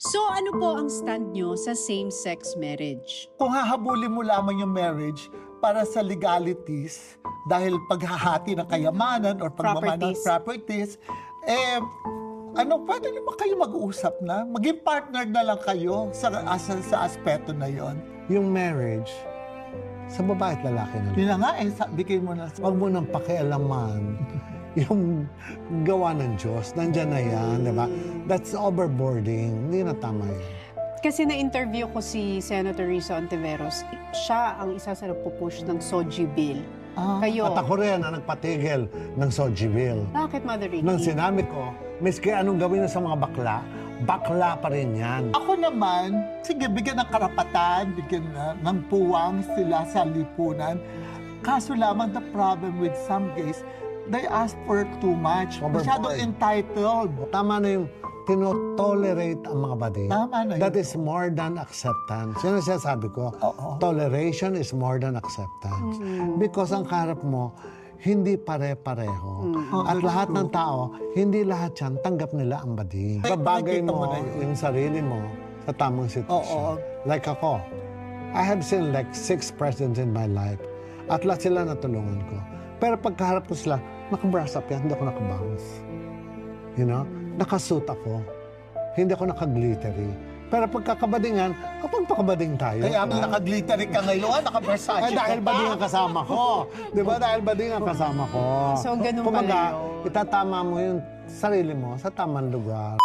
So ano po ang stand nyo sa same-sex marriage? Kung hahabulin mo lamang yung marriage para sa legalities, dahil paghahati ng kayamanan or pagmamana ng properties, pwede naman kayo mag-uusap na. Maging partner na lang kayo sa aspeto na yon. Yung marriage, sa babae at lalaki na lang. Yun na nga, bigay mo na. Huwag mo nang pakialaman yung gawa ng Diyos. Nandyan na yan, di ba? That's overboarding. Hindi na tama yan. Kasi na-interview ko si Senator Risa Ontiveros. Siya ang isa sa nagpupush ng SOGI bill. Kayo, At ako rin ang nagpatigil ng Soji Bill. bakit, Mother Ricky? Nang sinabi ko, miski anong gawin sa mga bakla, bakla pa rin yan. Ako naman, sige, bigyan ng karapatan, bigyan ng puwang sila sa lipunan. Kaso lamang, the problem with some gays, they ask for too much. Overboard. Masyadong entitled. Tama na yung tino-tolerate ang mga bading. Tama na yun. That is more than acceptance. Yan ang sinasabi ko. Oo. Toleration is more than acceptance. Because ang kaharap mo, hindi pare-pareho. At lahat ng tao, hindi lahat yan, tanggap nila ang bading. Babagay nakikita mo mo na yun. yung sarili mo sa tamang sitwasyon. Like ako, I have seen like 6 presidents in my life. At lahat sila natulungan ko. Pero pagkaharap ko sila, naka-brush up yan, hindi ako naka-bounce. You know? Nakasuit ako. Hindi ako naka-glittery. Pero pagkakabadingan, kapag pakabading tayo. Kaya naka-glittery ka ngayon, naka-Versace Ay, dahil bading ang kasama ko. Di ba? Dahil bading ang kasama ko. So, ganun pala Kumbaga, yun. itatama mo yung sarili mo sa tamang lugar.